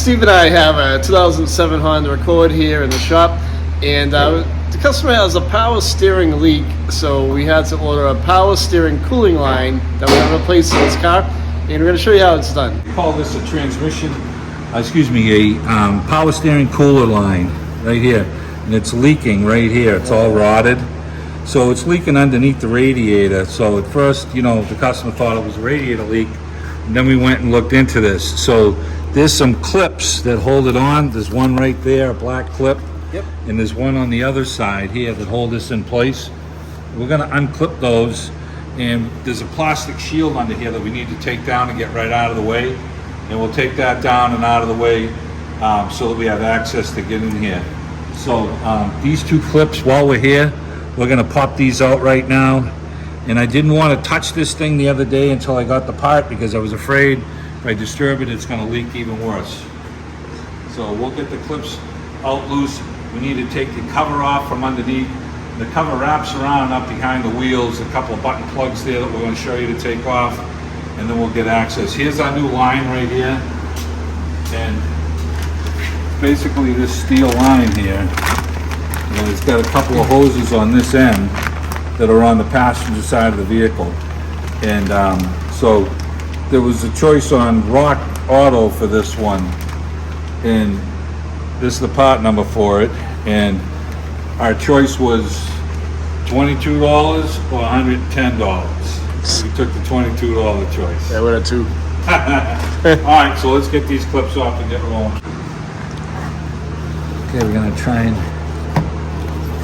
Steve and I have a 2007 Honda Accord here in the shop, and the customer has a power steering leak, so we had to order a power steering cooling line that we're going to replace in this car, and we're going to show you how it's done. We call this a transmission, a power steering cooler line right here, and it's leaking right here. It's all rotted, so it's leaking underneath the radiator. So at first, the customer thought it was a radiator leak, and then we went and looked into this. So there's some clips that hold it on. There's one right there, a black clip. Yep. And there's one on the other side here that hold this in place. We're gonna unclip those, and there's a plastic shield under here that we need to take down and get right out of the way. And we'll take that down and out of the way so that we have access to get in here. So these two clips, while we're here, we're gonna pop these out right now. And I didn't want to touch this thing the other day until I got the part, because I was afraid if I disturb it, it's gonna leak even worse. So we'll get the clips out loose. We need to take the cover off from underneath. The cover wraps around up behind the wheels, a couple of button plugs there that we're going to show you to take off, and then we'll get access. Here's our new line right here, and basically this steel line here, and it's got a couple of hoses on this end that are on the passenger side of the vehicle. And so there was a choice on Rock Auto for this one, and this is the part number for it, and our choice was $22 or $110. We took the $22 choice. Yeah, we're at two. All right, so let's get these clips off and get rolling. Okay, we're gonna try and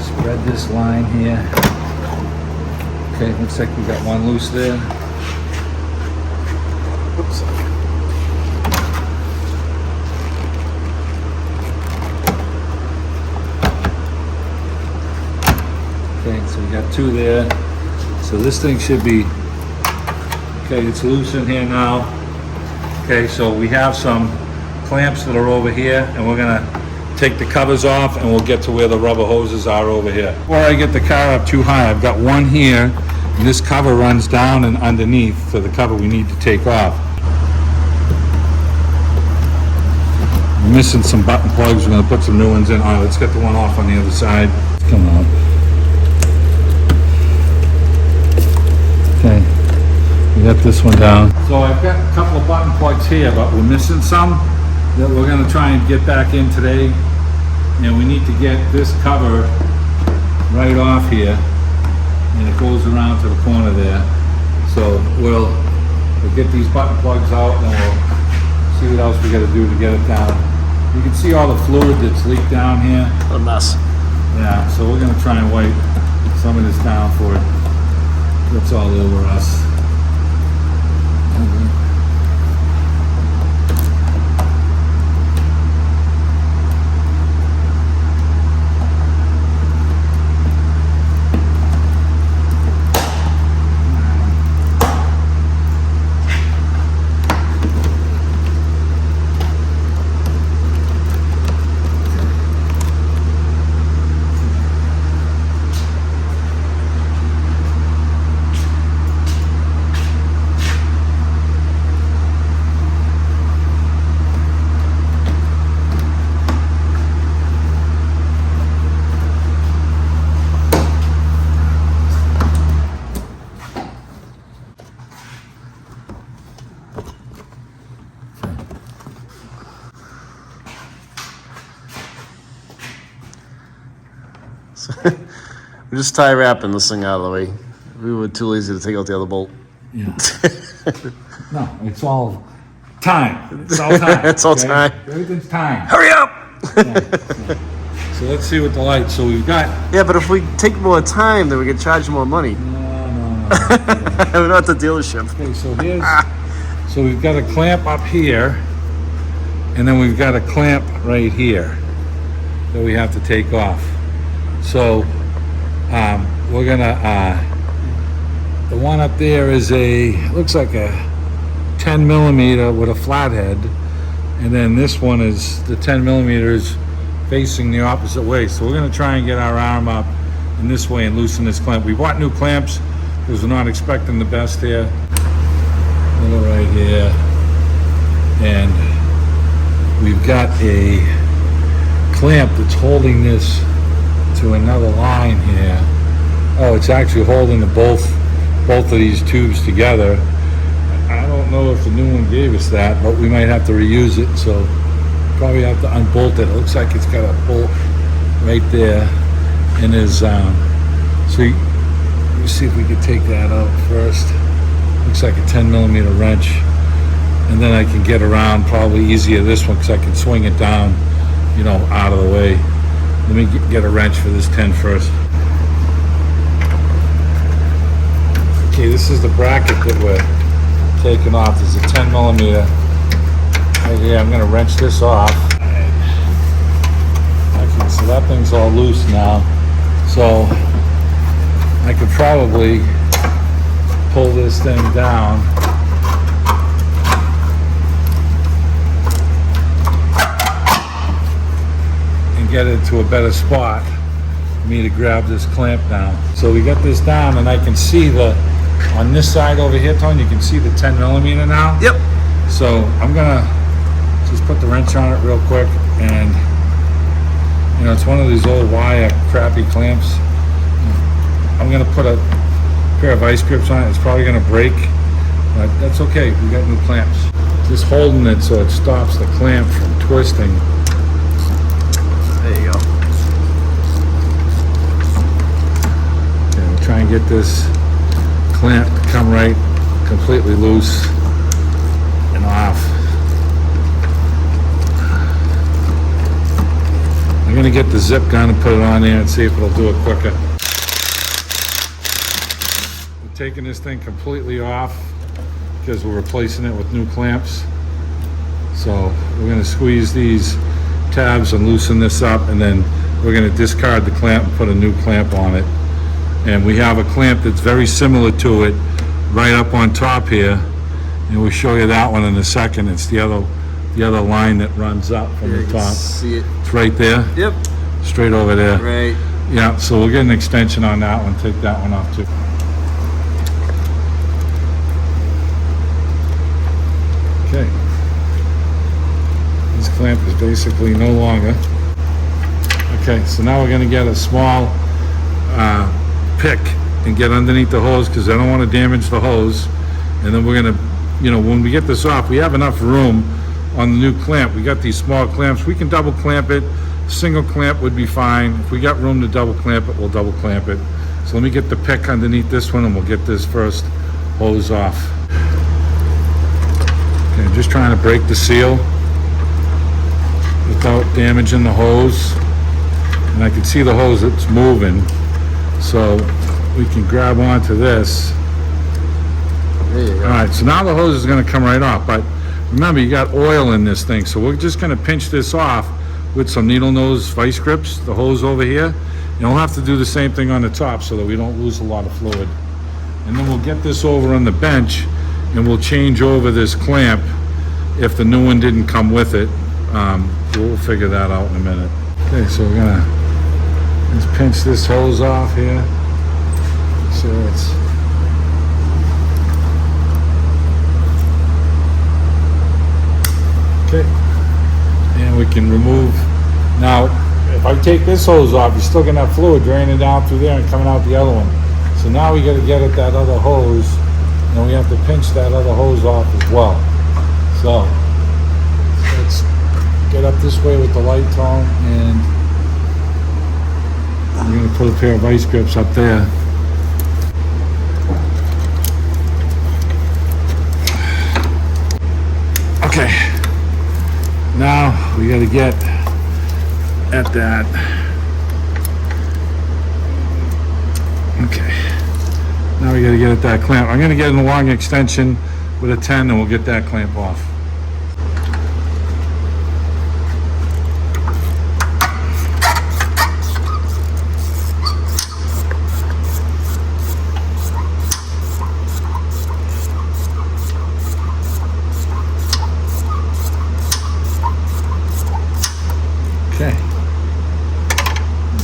spread this line here. Okay, looks like we got one loose there. Oops. Okay, so we got two there. So this thing should be, okay, it's loose in here now. Okay, so we have some clamps that are over here, and we're gonna take the covers off and we'll get to where the rubber hoses are over here. Before I get the car up too high, I've got one here, and this cover runs down and underneath to the cover we need to take off. We're missing some button plugs. We're gonna put some new ones in. All right, let's get the one off on the other side. Come on. Okay, we got this one down. So I've got a couple of button plugs here, but we're missing some that we're gonna try and get back in today. And we need to get this cover right off here, and it goes around to the corner there. So we'll get these button plugs out, and we'll see what else we gotta do to get it down. You can see all the fluid that's leaked down here. What a mess. Yeah, so we're gonna try and wipe some of this down for it. That's all over us. We're just tie wrapping this thing out of the way. We were too lazy to take out the other bolt. Yeah. No, it's all time. It's all time. It's all time. Everything's time. Hurry up! Yeah. So let's see what the lights. So we've got. Yeah, but if we take more time, then we get charged more money. No. We're not at the dealership. Okay, so here's. So we've got a clamp up here, and then we've got a clamp right here that we have to take off. So we're gonna. The one up there is looks like a 10 millimeter with a flathead, and then this one is the 10 millimeters facing the opposite way. So we're gonna try and get our arm up in this way and loosen this clamp. We bought new clamps because we're not expecting the best here. Little right here, and we've got a clamp that's holding this to another line here. Oh, it's actually holding both of these tubes together. I don't know if the new one gave us that, but we might have to reuse it, so probably have to unbolt it. It looks like it's got a bolt right there, and there's so let's see if we could take that out first. Looks like a 10mm wrench, and then I can get around probably easier this one because I can swing it down, you know, out of the way. Let me get a wrench for this 10 first. Okay, this is the bracket that we're taking off. There's a 10mm right here. I'm going to wrench this off. Okay, so that thing's all loose now. So I could probably pull this thing down. And get it to a better spot for me to grab this clamp down. So we got this down, and I can see on this side over here, Tony, you can see the 10mm now. Yep. So I'm gonna just put the wrench on it real quick, and you know, it's one of these old wire crappy clamps. I'm gonna put a pair of vice grips on it. It's probably gonna break, but that's okay. We got new clamps. Just holding it so it stops the clamp from twisting. There you go. Okay, we'll try and get this clamp to come right completely loose and off. I'm gonna get the zip gun and put it on there and see if it'll do it quicker. We're taking this thing completely off because we're replacing it with new clamps. So we're gonna squeeze these tabs and loosen this up, and then we're gonna discard the clamp and put a new clamp on it. And we have a clamp that's very similar to it right up on top here, and we'll show you that one in a second. It's the other line that runs up from the top. See it. It's right there. Yep. Straight over there. Right. Yeah, so we'll get an extension on that one, take that one off too. Okay. This clamp is basically no longer. Okay, so now we're gonna get a small pick and get underneath the hose because I don't want to damage the hose. And then we're gonna, you know, when we get this off, we have enough room on the new clamp. We got these small clamps. We can double clamp it. Single clamp would be fine. If we got room to double clamp it, we'll double clamp it. So let me get the pick underneath this one, and we'll get this first hose off. Okay, I'm just trying to break the seal without damaging the hose. And I can see the hose that's moving. So we can grab onto this. There you go. All right, so now the hose is gonna come right off, but remember, you got oil in this thing, so we're just gonna pinch this off with some needle nose vice grips, the hose over here, and we'll have to do the same thing on the top so that we don't lose a lot of fluid. And then we'll get this over on the bench, and we'll change over this clamp if the new one didn't come with it. We'll figure that out in a minute. Okay, so we're gonna just pinch this hose off here. Make sure it's okay. And we can remove. Now, if I take this hose off, you're still gonna have fluid draining down through there and coming out the other one. So now we gotta get at that other hose, and we have to pinch that other hose off as well. So let's get up this way with the light tone, and I'm going to put a pair of vice grips up there. Okay, now we got to get at that. Okay, now we got to get at that clamp. I'm going to get in a long extension with a 10, and we'll get that clamp off. Okay,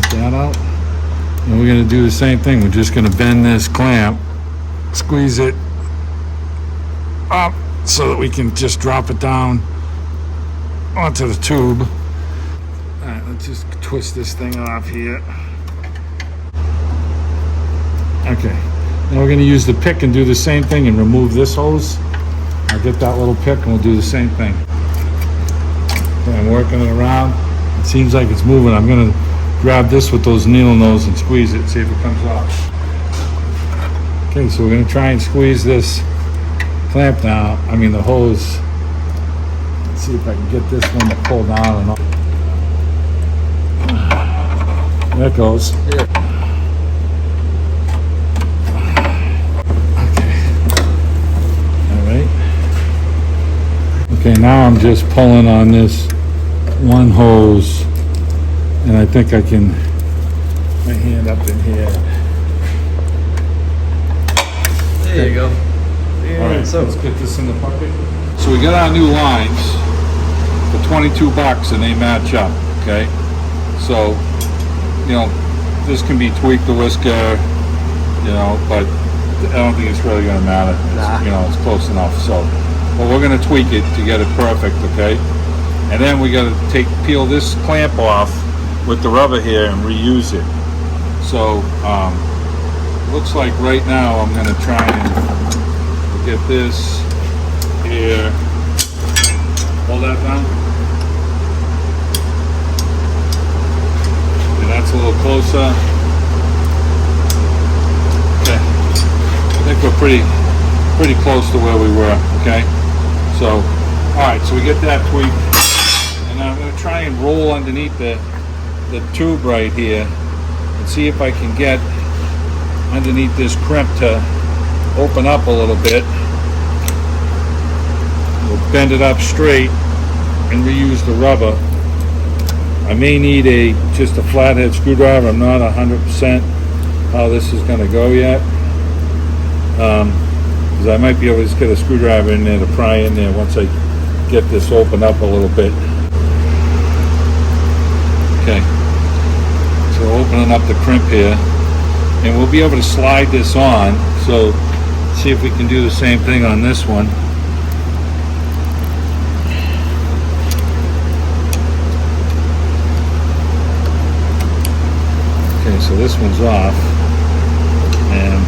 get that out. And we're going to do the same thing. We're just going to bend this clamp, squeeze it up so that we can just drop it down onto the tube. All right, let's just twist this thing off here. Okay, now we're gonna use the pick and do the same thing and remove this hose. I'll get that little pick and we'll do the same thing. Okay, I'm working it around. It seems like it's moving. I'm gonna grab this with those needle nose and squeeze it, see if it comes off. Okay, so we're gonna try and squeeze this clamp down, the hose. Let's see if I can get this one to pull down and off. There it goes. Yeah. Okay, now I'm just pulling on this one hose, and I think I can, my hand up in here. There you go. All right, So let's get this in the bucket. So we got our new lines for $22 and they match up, okay? So, this can be tweaked a whisker, but I don't think it's really gonna matter. Nah. It's close enough, so. But we're gonna tweak it to get it perfect, okay? And then we gotta peel this clamp off with the rubber here and reuse it. So, looks like right now I'm gonna try and get this here. Hold that down. Okay, that's a little closer. Okay, I think we're pretty close to where we were, okay? So, all right, so we get that tweaked, and I'm going to try and roll underneath the tube right here and see if I can get underneath this crimp to open up a little bit. We'll bend it up straight and reuse the rubber. I may need just a flathead screwdriver. I'm not 100% how this is going to go yet. I might be able to just get a screwdriver in there to pry in there once I get this opened up a little bit. Okay, so opening up the crimp here, and we'll be able to slide this on. So see if we can do the same thing on this one. Okay, so this one's off, and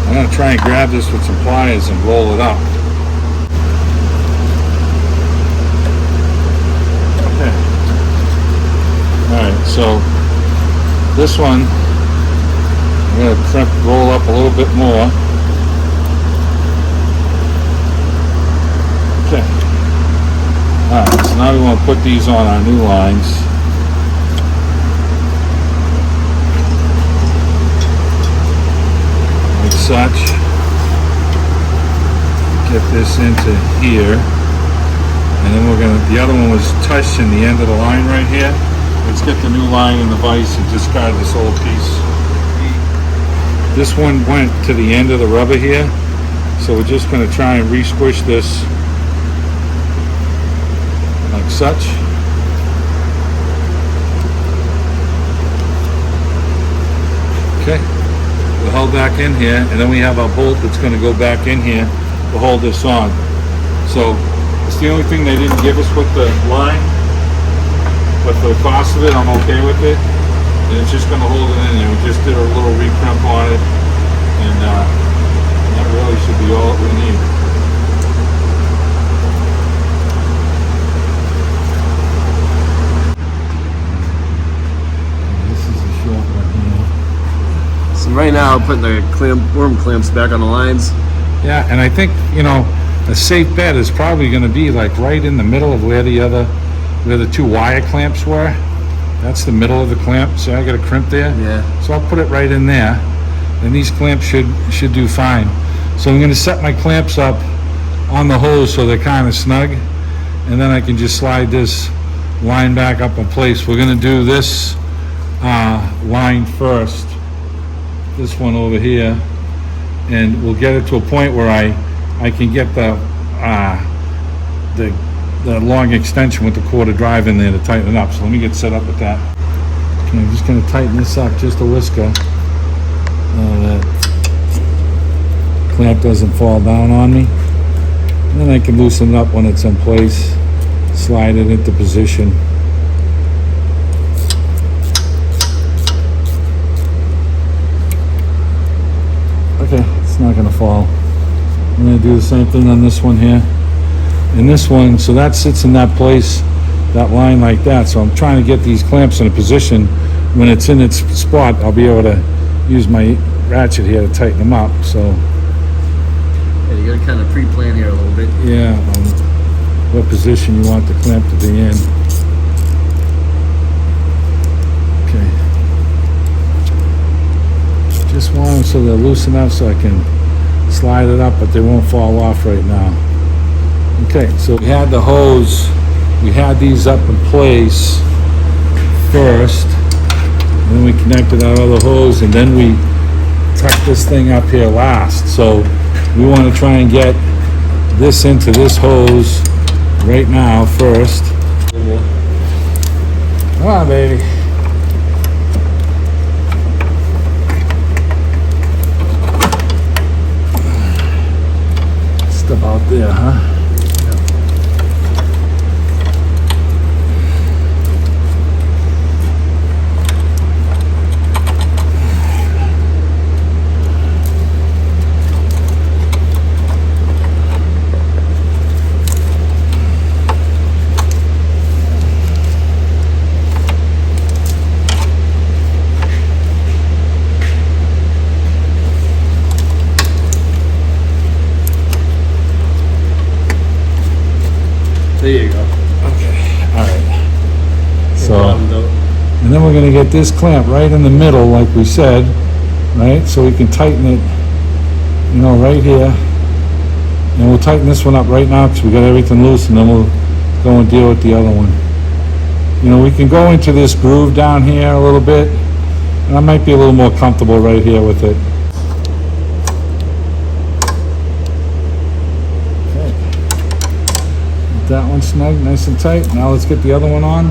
I'm going to try and grab this with some pliers and roll it up. Okay. Alright, so this one I'm going to roll up a little bit more. Okay. Alright, so now we want to put these on our new lines. Such, get this into here, and then the other one was touched in the end of the line right here. Let's get the new line in the vise and discard this old piece. This one went to the end of the rubber here, so we're just going to try and re-squish this like such. Okay. We'll hold back in here, and then we have our bolt that's going to go back in here to hold this on. So it's the only thing they didn't give us with the line, but for the cost of it, I'm okay with it. And it's just going to hold it in there. We just did a little re-crimp on it, and that really should be all that we need. right now, putting the worm clamps back on the lines. Yeah, and I think, a safe bet is probably going to be like right in the middle of where the two wire clamps were. That's the middle of the clamp. So I got a crimp there. Yeah. So I'll put it right in there, and these clamps should do fine. So I'm going to set my clamps up on the hose so they're kind of snug, and then I can just slide this line back up in place. We're going to do this line first, this one over here, and we'll get it to a point where I can get the the long extension with the quarter drive in there to tighten it up. So let me get set up with that. Okay, I'm just gonna tighten this up just a whisker. That clamp doesn't fall down on me. And then I can loosen it up when it's in place, slide it into position. Okay, it's not gonna fall. I'm gonna do the same thing on this one here. And this one, so that sits in that place, that line like that. So I'm trying to get these clamps in a position. When it's in its spot, I'll be able to use my ratchet here to tighten them up. So Yeah, you gotta kind of pre-plan here a little bit. yeah, what position you want the clamp to be in. Okay. Just want them so they're loose enough so I can slide it up, but they won't fall off right now. Okay, so we had the hose, we had these up in place first, and then we connected our other hose, and then we tucked this thing up here last. So we want to try and get this into this hose right now first. Come on, baby. Stuff out there, huh? There you go. Okay, all right. So, Bottomed out. and then we're gonna get this clamp right in the middle, like we said, right? So we can tighten it, you know, right here. And we'll tighten this one up right now because we got everything loose, and then we'll go and deal with the other one. You know, we can go into this groove down here a little bit, and I might be a little more comfortable right here with it. That one snug, nice and tight. Now let's get the other one on.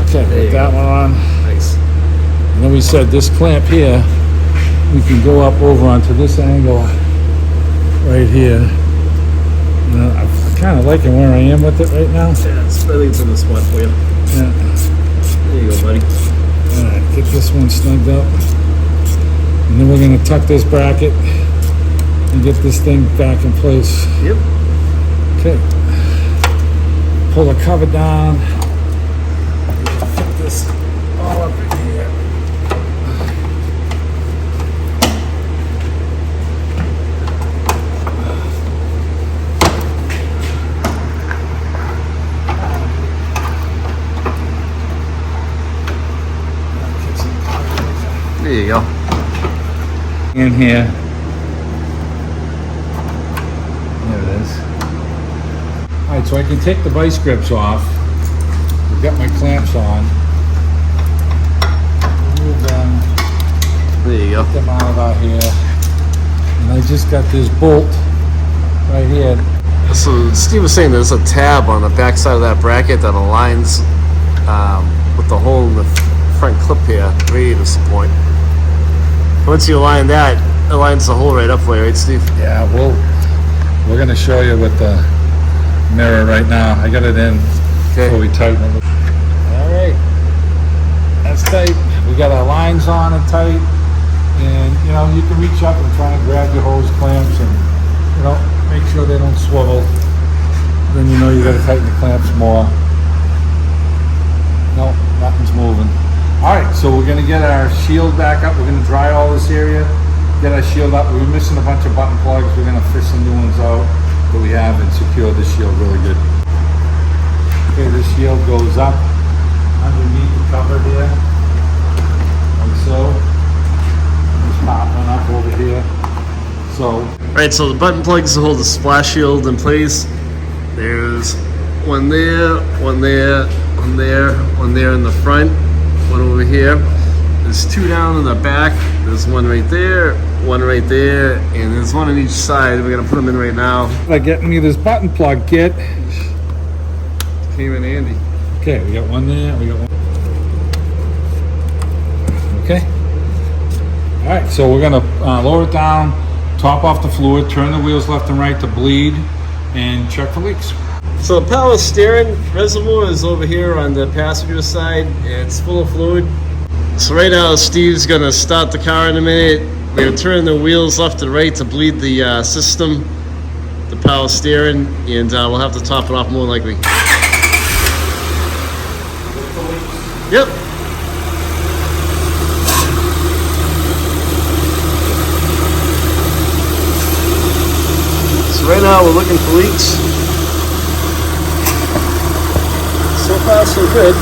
Okay, put that one on. Nice. And then we said this clamp here, we can go up over onto this angle right here. You know, I'm kind of liking where I am with it right now. Yeah, I think it's in the spot for you. Yeah. There you go, buddy. All right, get this one snugged up. And then we're gonna tuck this bracket and get this thing back in place. Yep. Okay. Pull the cover down. Put this all up in here. There you go. In here. There it is. All right, so I can take the vice grips off. I've got my clamps on. Remove them, There you go. get them out of out here. And I just got this bolt right here. So Steve was saying there's a tab on the back side of that bracket that aligns with the hole in the front clip here, radius point. Once you align that, it aligns the hole right up for you, right, Steve? Yeah, we're gonna show you with the mirror right now. I got it in Okay. before we tighten it. All right, that's tight. We got our lines on and tight, and you know you can reach up and try and grab your hose clamps and you know make sure they don't swivel. Then you know you got to tighten the clamps more. No, nothing's moving. All right, so we're gonna get our shield back up. We're gonna dry all this area, get our shield up. We were missing a bunch of button plugs. We're gonna fish some new ones out that we have and secure this shield really good. Okay, this shield goes up underneath the cover here, like so. Just pop one up over here. So, Right, so the button plugs hold the splash shield in place. There's one there, one there, one there, one there in the front, one over here. And There's two down in the back. There's one right there, and there's one on each side. We're gonna put them in right now. Like getting me this button plug kit. Came in handy. Okay, we got one there. We got one. Okay. All right, so we're gonna lower it down, top off the fluid, turn the wheels left and right to bleed, and check for leaks. So the power steering reservoir is over here on the passenger side. It's full of fluid. So right now Steve's gonna start the car in a minute. We're gonna turn the wheels left and right to bleed the system, the power steering, and we'll have to top it off more likely. Yep. So right now we're looking for leaks. So far so good.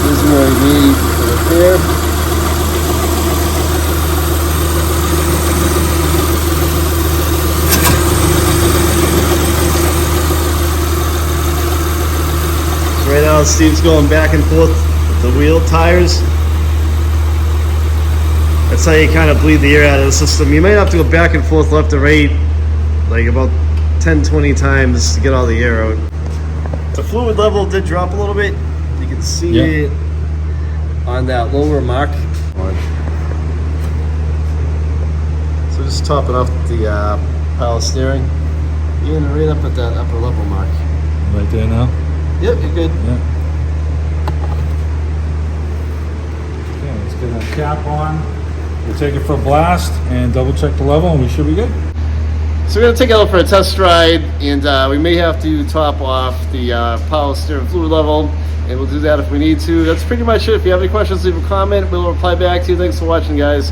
Here's where we need for repair. So right now Steve's going back and forth with the wheel tires. That's how you kind of bleed the air out of the system. You might have to go back and forth left and right like about 10-20 times to get all the air out. The fluid level did drop a little bit. You can see it on that lower mark. So just topping off the power steering and right up at that upper level mark. Right there now? Yep, you're good. Yeah. Okay, let's get that cap on. We'll take it for a blast and double check the level and we should be good. So we're going to take it out for a test ride, and we may have to top off the power steering fluid level, and we'll do that if we need to. That's pretty much it. If you have any questions, leave a comment. We'll reply back to you. Thanks for watching, guys.